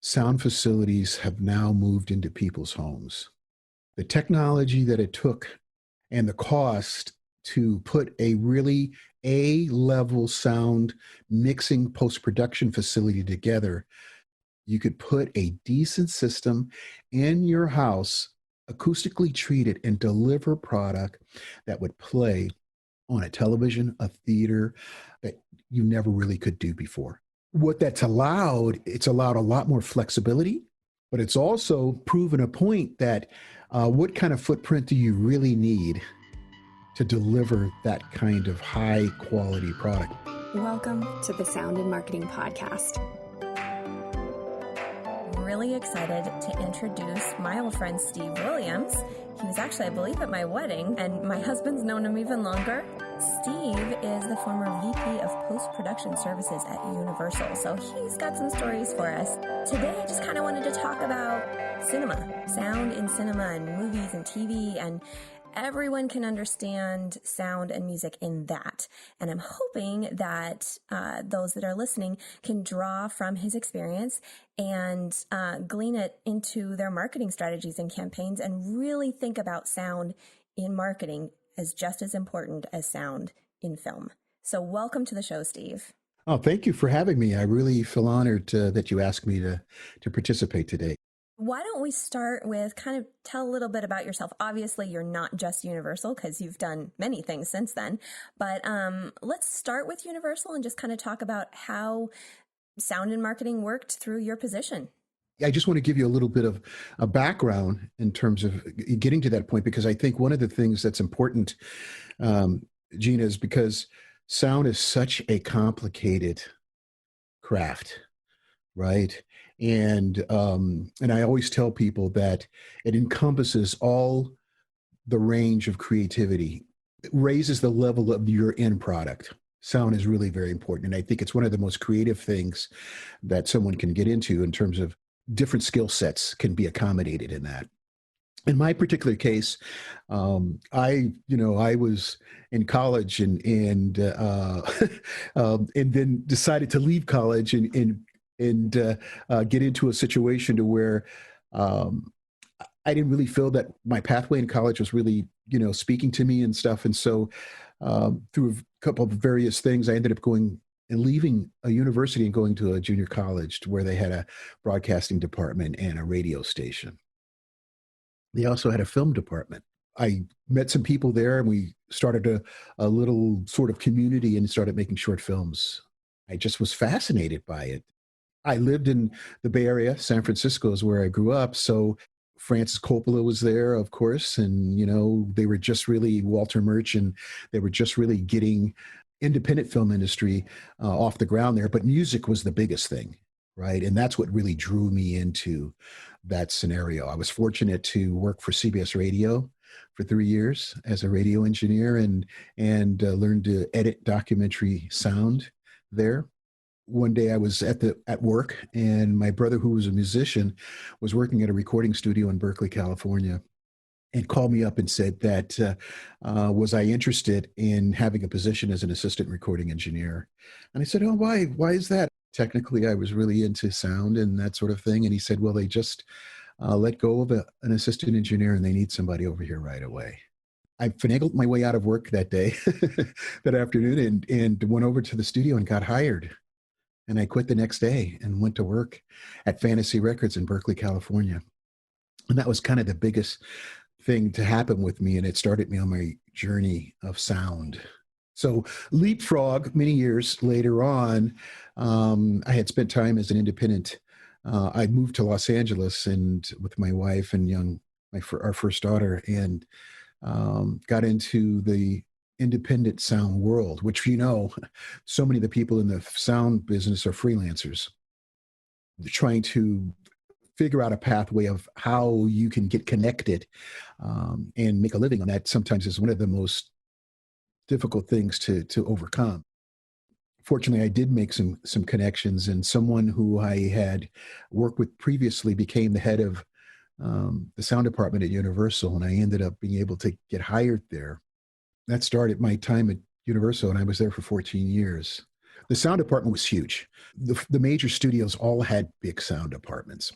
Sound facilities have now moved into people's homes. The technology that it took and the cost to put a really A-level sound mixing post-production facility together, you could put a decent system in your house, acoustically treat it, and deliver product that would play on a television, a theater that you never really could do before. What that's allowed, it's allowed a lot more flexibility, but it's also proven a point that what kind of footprint do you really need to deliver that kind of high quality product? Welcome to the Sound and Marketing Podcast. Really excited to introduce my old friend Steve Williams. He was actually, I believe, at my wedding, and my husband's known him even longer. Steve is the former VP of Post-Production Services at Universal, so he's got some stories for us. Today, I just kind of wanted to talk about cinema, sound in cinema and movies and TV, and everyone can understand sound and music in that. And I'm hoping that those that are listening can draw from his experience and glean it into their marketing strategies and campaigns and really think about sound in marketing as just as important as sound in film. So welcome to the show, Steve. Oh, thank you for having me. I really feel honored that you asked me to participate today. Why don't we start with kind of tell a little bit about yourself? Obviously, you're not just Universal because you've done many things since then, but let's start with Universal and just kind of talk about how sound and marketing worked through your position. I just want to give you a little bit of a background in terms of getting to that point, because I think one of the things that's important, Jeanna, is because sound is such a complicated craft, right? And I always tell people that it encompasses all the range of creativity. It raises the level of your end product. Sound is really very important. And I think it's one of the most creative things that someone can get into in terms of different skill sets can be accommodated in that. In my particular case, I was in college and then decided to leave college and get into a situation to where I didn't really feel that my pathway in college was really, speaking to me and stuff. And so through a couple of various things, I ended up going and leaving a university and going to a junior college where they had a broadcasting department and a radio station. They also had a film department. I met some people there and we started a little sort of community and started making short films. I just was fascinated by it. I lived in the Bay Area. San Francisco is where I grew up. So Francis Coppola was there, of course. And, they were just really, Walter Murch, and they were just really getting independent film industry off the ground there. But music was the biggest thing, right? And that's what really drew me into that scenario. I was fortunate to work for CBS Radio for 3 years as a radio engineer and learned to edit documentary sound there. One day I was at work, and my brother, who was a musician, was working at a recording studio in Berkeley, California, and called me up and said that was I interested in having a position as an assistant recording engineer. And I said, oh, why is that? Technically, I was really into sound and that sort of thing. And he said, well, they just let go of an assistant engineer and they need somebody over here right away. I finagled my way out of work that day, that afternoon, and went over to the studio and got hired. And I quit the next day and went to work at Fantasy Records in Berkeley, California. And that was kind of the biggest thing to happen with me. And it started me on my journey of sound. So leapfrog, many years later on, I had spent time as an independent. I moved to Los Angeles and with my wife and our first daughter, and got into the independent sound world, which, so many of the people in the sound business are freelancers. They're trying to figure out a pathway of how you can get connected and make a living on that. Sometimes is one of the most difficult things to overcome. Fortunately, I did make some connections, and someone who I had worked with previously became the head of the sound department at Universal, and I ended up being able to get hired there. That started my time at Universal, and I was there for 14 years. The sound department was huge. The major studios all had big sound departments.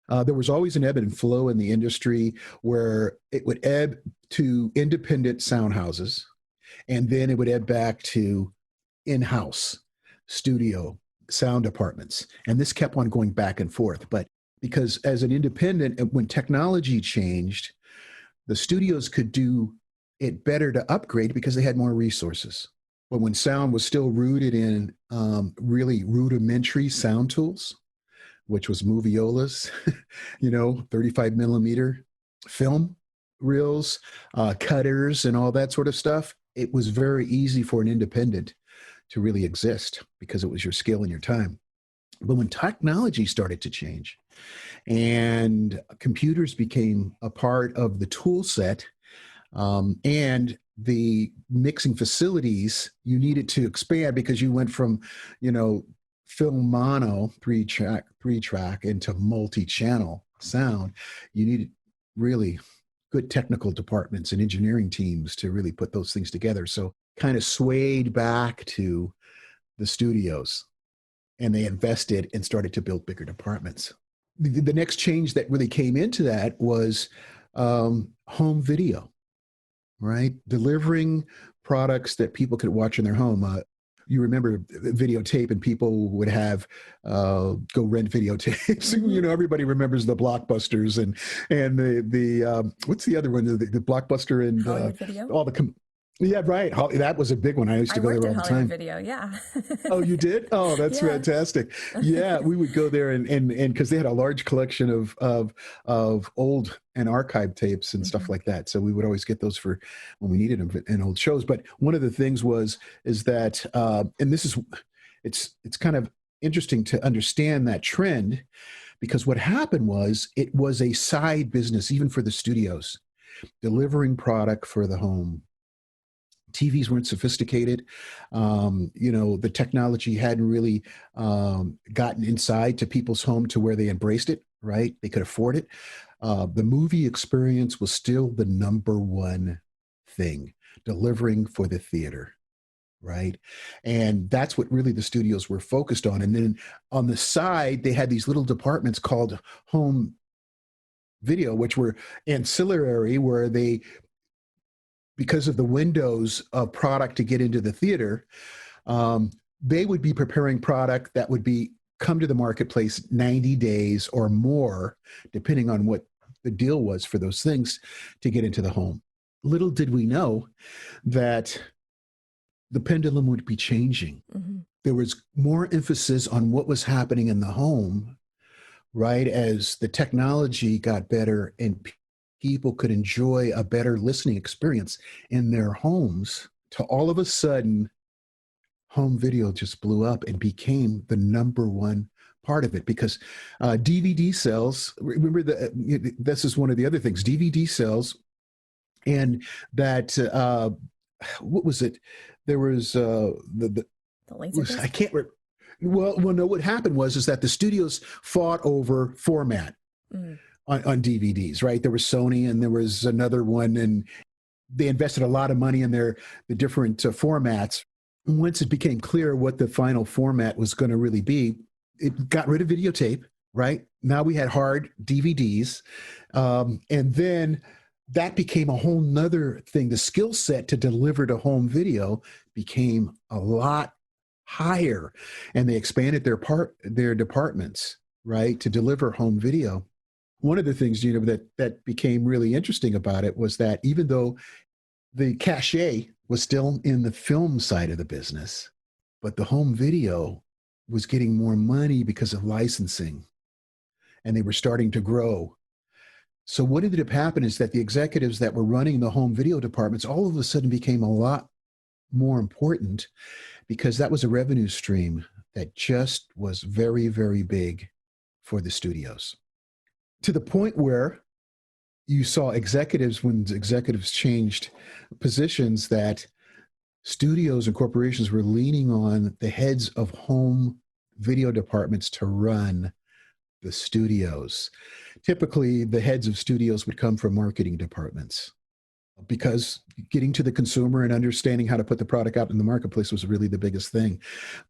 There was always an ebb and flow in the industry where it would ebb to independent sound houses, and then it would ebb back to in-house studio sound departments. And this kept on going back and forth. But because as an independent, when technology changed, the studios could do it better to upgrade because they had more resources. But when sound was still rooted in really rudimentary sound tools, which was moviolas, 35 millimeter film reels, cutters, and all that sort of stuff, it was very easy for an independent to really exist because it was your skill and your time. But when technology started to change and computers became a part of the tool set, and the mixing facilities, you needed to expand because you went from, film mono three track into multi-channel sound. You needed really good technical departments and engineering teams to really put those things together. So kind of swayed back to the studios, and they invested and started to build bigger departments. The next change that really came into that was home video, right? Delivering products that people could watch in their home. You remember videotape, and people would have go rent videotapes. Everybody remembers the Blockbusters and the what's the other one? The Blockbuster and Hollywood Video. Yeah, right. That was a big one. I used to go there all the time. Video, yeah. Oh, you did? Oh, that's fantastic. Yeah, we would go there and because they had a large collection of old and archive tapes and stuff like that. So we would always get those for when we needed them in old shows. But one of the things is that and this is it's kind of interesting to understand that trend, because what happened was it was a side business even for the studios, delivering product for the home. TVs weren't sophisticated. The technology hadn't really gotten inside to people's home to where they embraced it, right? They could afford it. The movie experience was still the number one thing, delivering for the theater, right? And that's what really the studios were focused on. And then on the side, they had these little departments called home video, which were ancillary, where they, because of the windows of product to get into the theater, they would be preparing product that would come to the marketplace 90 days or more, depending on what the deal was for those things, to get into the home. Little did we know that the pendulum would be changing. Mm-hmm. There was more emphasis on what was happening in the home, right, as the technology got better and people could enjoy a better listening experience in their homes, to all of a sudden, home video just blew up and became the number one part of it, because DVD sales, remember this is one of the other things, DVD sales, and that, what was it? There was the Laserdisc? I can't remember. Well, no, what happened is that the studios fought over format. On DVDs, right? There was Sony and there was another one, and they invested a lot of money in the different formats. Once it became clear what the final format was going to really be, it got rid of videotape, right? Now we had hard DVDs. And then that became a whole nother thing. The skill set to deliver to home video became a lot higher, and they expanded their departments, right, to deliver home video. One of the things, that became really interesting about it was that even though the cachet was still in the film side of the business, but the home video was getting more money because of licensing, and they were starting to grow. So what ended up happening is that the executives that were running the home video departments all of a sudden became a lot more important, because that was a revenue stream that just was very, very big for the studios. To the point where you saw when executives changed positions, that studios and corporations were leaning on the heads of home video departments to run the studios. Typically, the heads of studios would come from marketing departments. because getting to the consumer and understanding how to put the product out in the marketplace was really the biggest thing.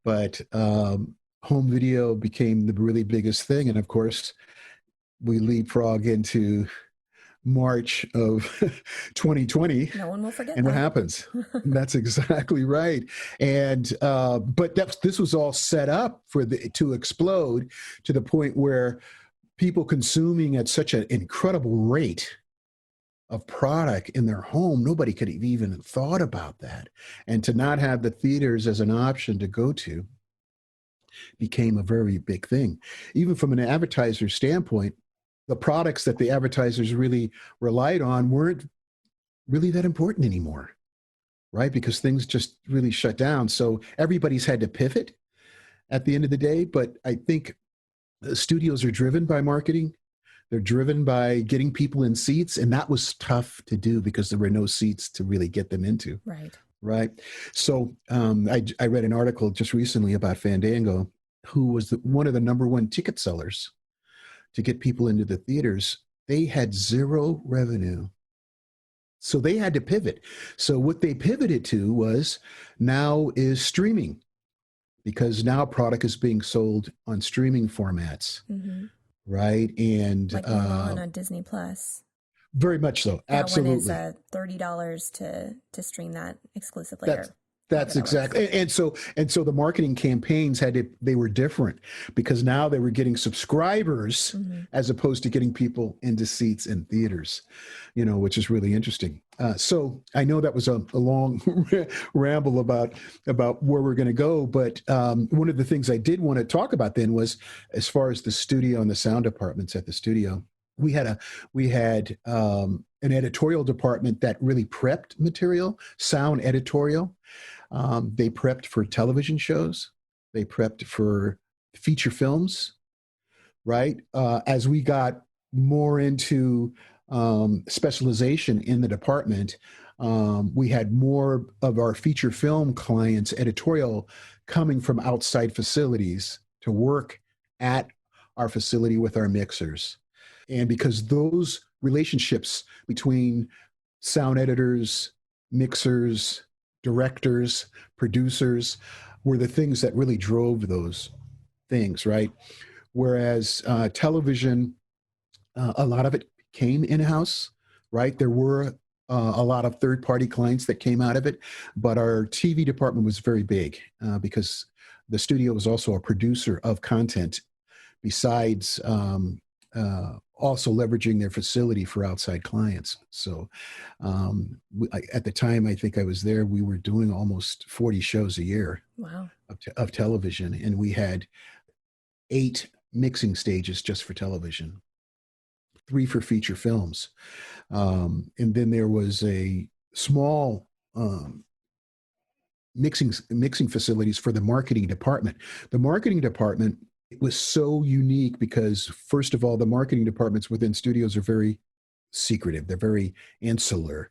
But home video became the really biggest thing. And of course, we leapfrog into March of 2020. No one will forget And that. what happens? That's exactly right. And but this was all set up to explode to the point where people consuming at such an incredible rate of product in their home, nobody could have even thought about that. And to not have the theaters as an option to go to became a very big thing. Even from an advertiser standpoint, the products that the advertisers really relied on weren't really that important anymore, right? Because things just really shut down. So everybody's had to pivot at the end of the day. But I think studios are driven by marketing. They're driven by getting people in seats. And that was tough to do because there were no seats to really get them into. Right. Right. So I read an article just recently about Fandango, who was one of the number one ticket sellers to get people into the theaters. They had zero revenue. So they had to pivot. So what they pivoted to was now is streaming, because now product is being sold on streaming formats. Mm-hmm. Right. And like Mulan on Disney Plus. Very much so. That Absolutely. one is $30 to stream that exclusively. That's exactly. And so the marketing campaigns they were different, because now they were getting subscribers as opposed to getting people into seats in theaters, which is really interesting. So I know that was a long ramble about where we're going to go. But one of the things I did want to talk about then was, as far as the studio and the sound departments at the studio, we had an editorial department that really prepped material, sound editorial. They prepped for television shows. They prepped for feature films, right? As we got more into specialization in the department, we had more of our feature film clients, editorial, coming from outside facilities to work at our facility with our mixers. And because those relationships between sound editors, mixers, directors, producers were the things that really drove those things, right? Whereas television, a lot of it came in-house, right? There were a lot of third-party clients that came out of it, but our TV department was very big because the studio was also a producer of content, besides also leveraging their facility for outside clients. So at the time, I think I was there, we were doing almost 40 shows a year. Wow. of television. And we had 8 mixing stages just for television, 3 for feature films. And then there was a small mixing facilities for the marketing department. The marketing department, it was so unique because, first of all, the marketing departments within studios are very secretive. They're very insular.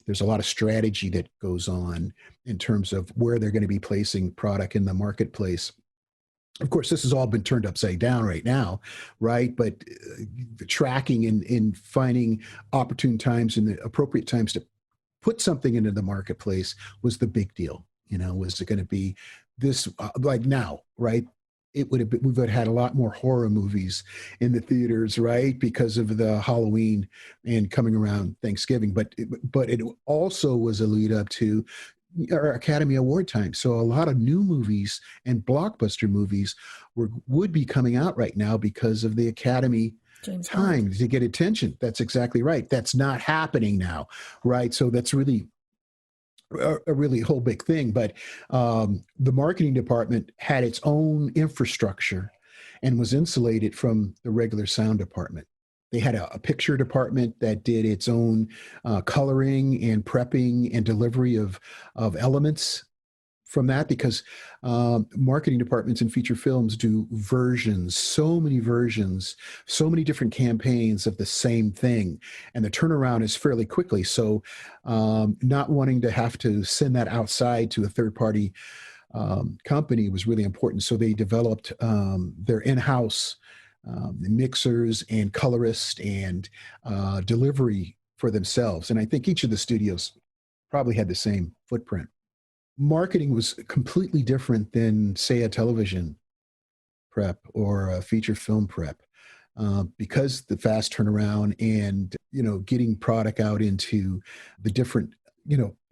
There's a lot of strategy that goes on in terms of where they're going to be placing product in the marketplace. Of course, this has all been turned upside down right now, right? But the tracking and finding opportune times and the appropriate times to put something into the marketplace was the big deal. Was it going to be this like now, right? We would have had a lot more horror movies in the theaters, right? Because of the Halloween and coming around Thanksgiving. But it also was a lead up to our Academy Award time. So a lot of new movies and blockbuster movies would be coming out right now because of the Academy time to get attention. That's exactly right. That's not happening now, right? So that's really a really whole big thing. But the marketing department had its own infrastructure and was insulated from the regular sound department. They had a picture department that did its own coloring and prepping and delivery of elements from that, because marketing departments in feature films do versions, so many different campaigns of the same thing. And the turnaround is fairly quickly. So not wanting to have to send that outside to a third-party company was really important. So they developed their in-house mixers and colorists and delivery for themselves. And I think each of the studios probably had the same footprint. Marketing was completely different than, say, a television prep or a feature film prep, because the fast turnaround and, getting product out into the different,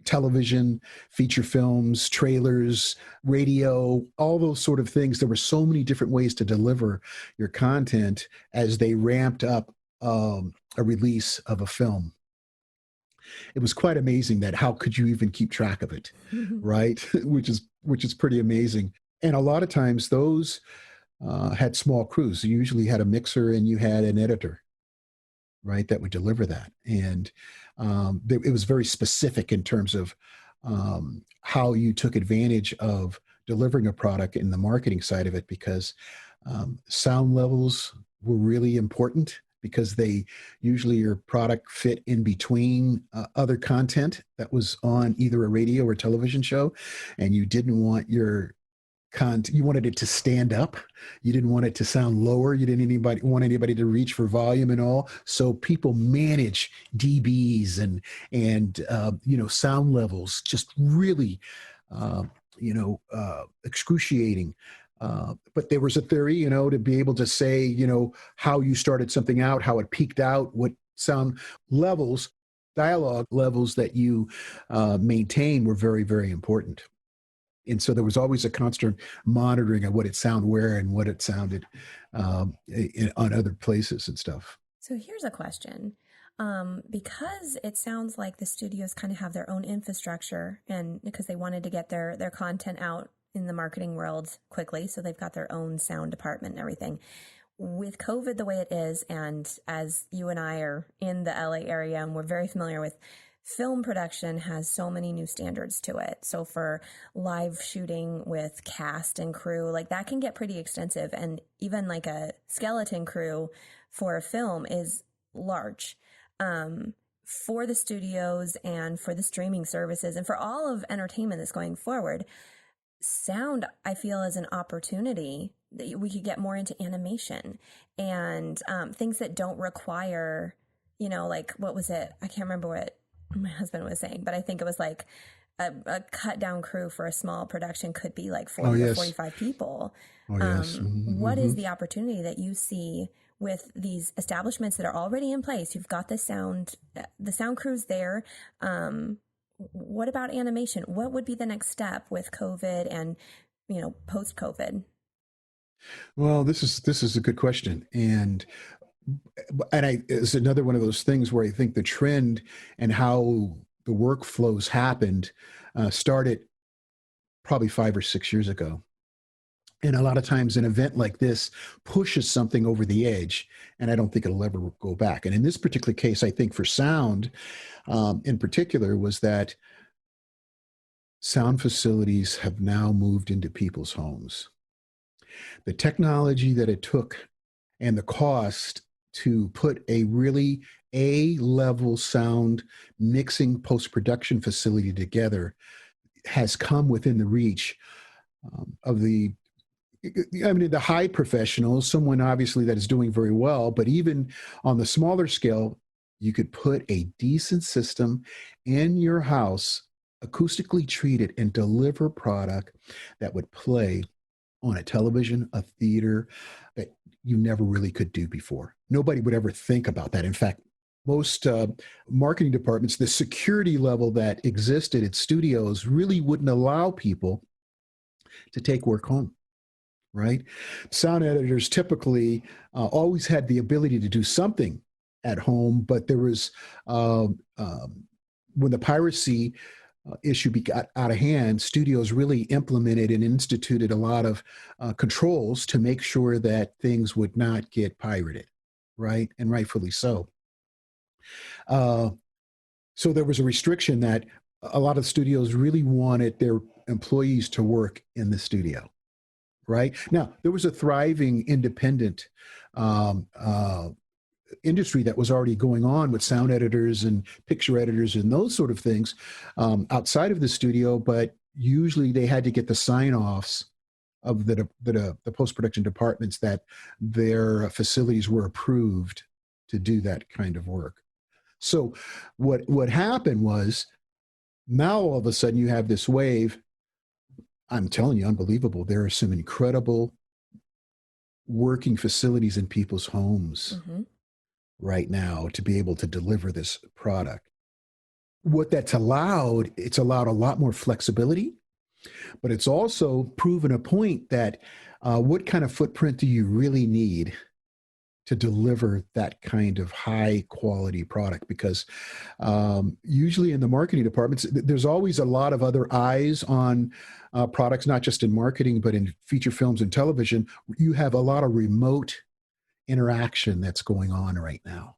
television, feature films, trailers, radio, all those sort of things. There were so many different ways to deliver your content as they ramped up a release of a film. It was quite amazing that how could you even keep track of it, right? which is pretty amazing. And a lot of times those had small crews. You usually had a mixer and you had an editor, right, that would deliver that. And it was very specific in terms of how you took advantage of delivering a product in the marketing side of it, because sound levels were really important, because they usually your product fit in between other content that was on either a radio or television show, and you didn't want your you wanted it to stand up. You didn't want it to sound lower. You didn't want anybody to reach for volume and all. So people manage dBs and sound levels, just really excruciating. But there was a theory, to be able to say, how you started something out, how it peaked out, what sound levels, dialogue levels that you maintain were very, very important. And so there was always a constant monitoring of what it sounded where and what it sounded on other places and stuff. So here's a question. Because it sounds like the studios kind of have their own infrastructure, and because they wanted to get their content out in the marketing world quickly, so they've got their own sound department and everything. With COVID the way it is, and as you and I are in the LA area and we're very familiar with, film production has so many new standards to it. So for live shooting with cast and crew, like that can get pretty extensive. And even like a skeleton crew for a film is large. For the studios and for the streaming services and for all of entertainment that's going forward, sound, I feel, is an opportunity that we could get more into animation and things that don't require, like, what was it? I can't remember what my husband was saying, but I think it was like a cut down crew for a small production could be like 40 or 45 people. Oh, yes. What is the opportunity that you see with these establishments that are already in place? You've got the sound crews there. What about animation? What would be the next step with COVID and, post COVID? Well, this is a good question. And it's another one of those things where I think the trend and how the workflows happened started probably 5 or 6 years ago. And a lot of times an event like this pushes something over the edge, and I don't think it'll ever go back. And in this particular case, I think for sound in particular was that sound facilities have now moved into people's homes. The technology that it took and the cost to put a really A-level sound mixing post-production facility together has come within the reach of the high professionals, someone obviously that is doing very well, but even on the smaller scale, you could put a decent system in your house, acoustically treated, and deliver product that would play on a television, a theater, that you never really could do before. Nobody would ever think about that. In fact, most marketing departments, the security level that existed at studios really wouldn't allow people to take work home, right? Sound editors typically always had the ability to do something at home, but there was, when the piracy issue got out of hand, studios really implemented and instituted a lot of controls to make sure that things would not get pirated, right? And rightfully so. So there was a restriction that a lot of studios really wanted their employees to work in the studio, right? Now, there was a thriving independent industry that was already going on with sound editors and picture editors and those sort of things outside of the studio, but usually they had to get the sign-offs of the post-production departments that their facilities were approved to do that kind of work. So what happened was, now all of a sudden you have this wave. I'm telling you, unbelievable. There are some incredible working facilities in people's homes right now to be able to deliver this product. What that's allowed, it's allowed a lot more flexibility, but it's also proven a point that what kind of footprint do you really need to deliver that kind of high quality product? Because usually in the marketing departments, there's always a lot of other eyes on products, not just in marketing, but in feature films and television. You have a lot of remote interaction that's going on right now,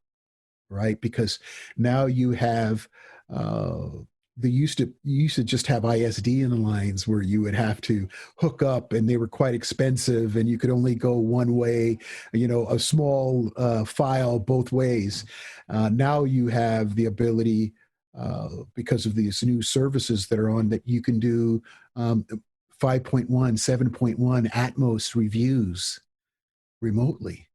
right? Because now you have you used to just have ISD in the lines where you would have to hook up, and they were quite expensive, and you could only go one way, a small file both ways. Now you have the ability, because of these new services that are on, that you can do 5.1, 7.1 Atmos reviews remotely.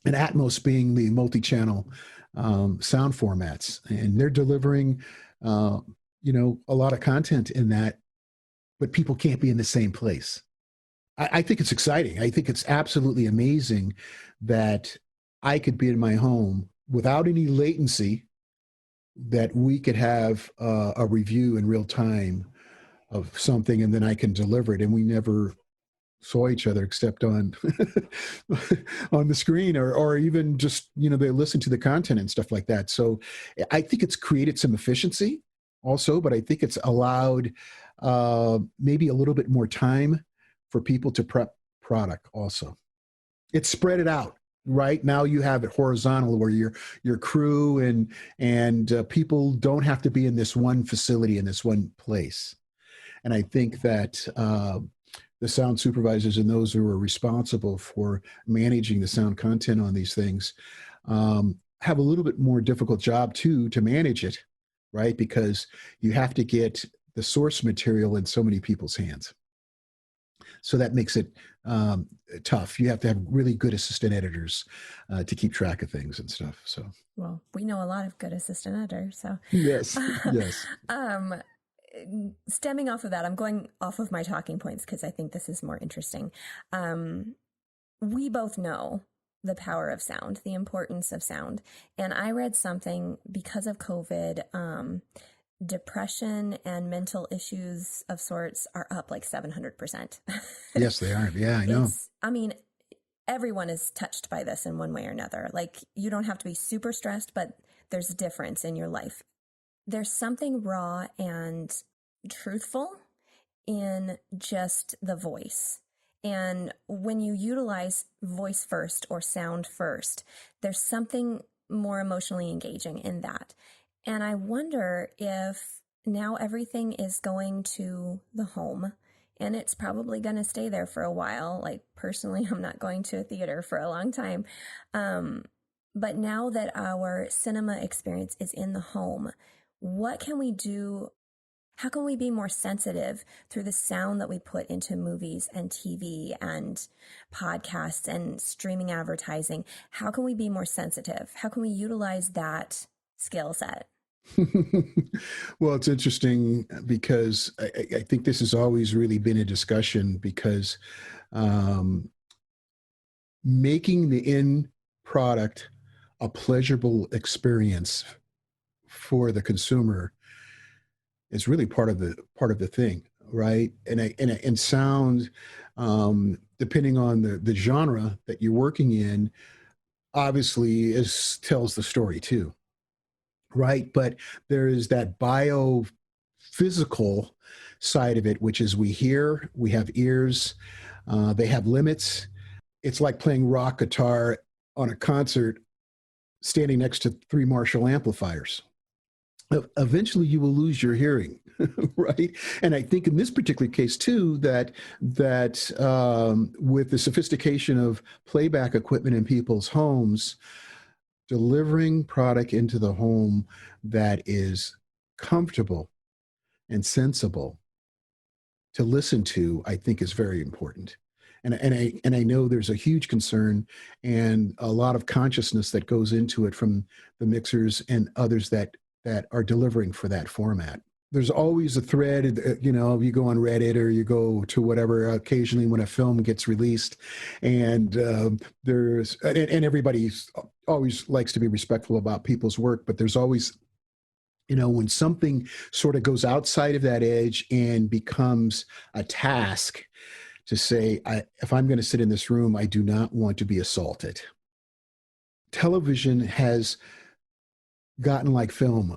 And Atmos being the multi-channel sound formats, and they're delivering a lot of content in that, but people can't be in the same place. I think it's exciting. I think it's absolutely amazing that I could be in my home without any latency, that we could have a review in real time of something, and then I can deliver it, and we never saw each other except on on the screen, or even just they listen to the content and stuff like that. So I think it's created some efficiency also, but I think it's allowed maybe a little bit more time for people to prep product also. It's spread it out. Right now you have it horizontal, where your crew and people don't have to be in this one facility, in this one place. And I think that the sound supervisors and those who are responsible for managing the sound content on these things have a little bit more difficult job too, to manage it, right? Because you have to get the source material in so many people's hands. So that makes it tough. You have to have really good assistant editors to keep track of things and stuff. So, well, we know a lot of good assistant editors. So yes, yes. Stemming off of that, I'm going off of my talking points because I think this is more interesting. We both know the power of sound, the importance of sound. And I read something, because of COVID, depression and mental issues of sorts are up like 700%. Yes, they are. Yeah, I know. Everyone is touched by this in one way or another. Like, you don't have to be super stressed, but there's a difference in your life. There's something raw and truthful in just the voice. And when you utilize voice first or sound first, there's something more emotionally engaging in that. And I wonder if now everything is going to the home, and it's probably going to stay there for a while. Like, personally, I'm not going to a theater for a long time. But now that our cinema experience is in the home, what can we do? How can we be more sensitive through the sound that we put into movies and TV and podcasts and streaming advertising? How can we be more sensitive? How can we utilize that skill set? Well, it's interesting because I think this has always really been a discussion, because making the end product a pleasurable experience for the consumer is really part of the thing, right? And sound, depending on the genre that you're working in, obviously tells the story too, right? But there is that biophysical side of it, which is we have ears, they have limits. It's like playing rock guitar on a concert, standing next to 3 Marshall amplifiers. Eventually you will lose your hearing, right? And I think in this particular case too, that with the sophistication of playback equipment in people's homes, delivering product into the home that is comfortable and sensible to listen to, I think, is very important. And I know there's a huge concern and a lot of consciousness that goes into it from the mixers and others that are delivering for that format. There's always a thread, you go on Reddit or you go to whatever occasionally when a film gets released, and and everybody always likes to be respectful about people's work, but there's always, when something sort of goes outside of that edge and becomes a task to say, if I'm going to sit in this room, I do not want to be assaulted. Television has gotten like film.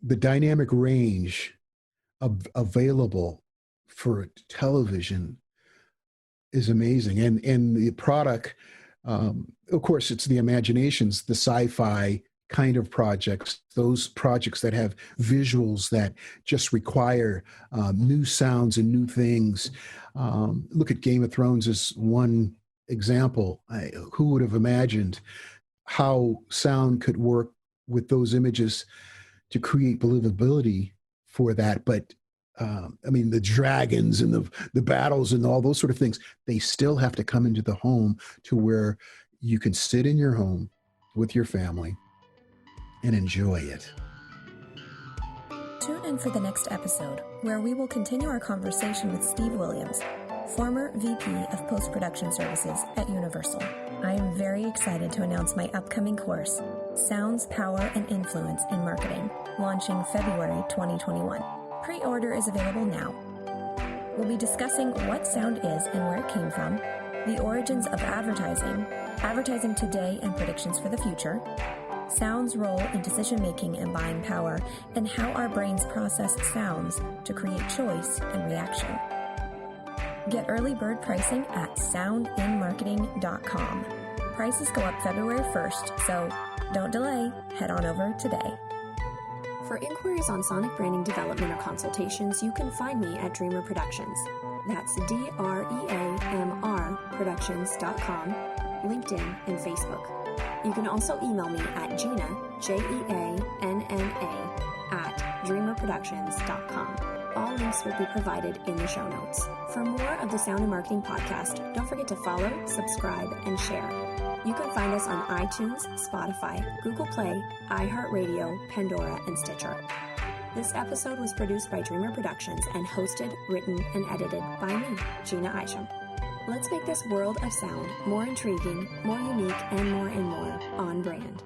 The dynamic range available for television is amazing. And the product, of course, it's the imaginations, the sci-fi kind of projects, those projects that have visuals that just require new sounds and new things. Look at Game of Thrones as one example. Who would have imagined how sound could work with those images to create believability for that? But the dragons and the battles and all those sort of things, they still have to come into the home to where you can sit in your home with your family and enjoy it. Tune in for the next episode, where we will continue our conversation with Steve Williams, former VP of Post-Production Services at Universal. I am very excited to announce my upcoming course, Sounds, Power, and Influence in Marketing, launching February 2021. Pre-order is available now. We'll be discussing what sound is and where it came from, the origins of advertising, advertising today and predictions for the future, sound's role in decision-making and buying power, and how our brains process sounds to create choice and reaction. Get early bird pricing at soundinmarketing.com. Prices go up February 1st, so don't delay. Head on over today. For inquiries on sonic branding development or consultations, you can find me at Dreamr Productions. That's DREAMR Productions.com, LinkedIn, and Facebook. You can also email me at Jeanna, JEANNA, at dreamrproductions.com. All links will be provided in the show notes. For more of the Sound and Marketing Podcast, don't forget to follow, subscribe, and share. You can find us on iTunes, Spotify, Google Play, iHeartRadio, Pandora, and Stitcher. This episode was produced by Dreamr Productions and hosted, written, and edited by me, Jeanna Isham. Let's make this world of sound more intriguing, more unique, and more on brand.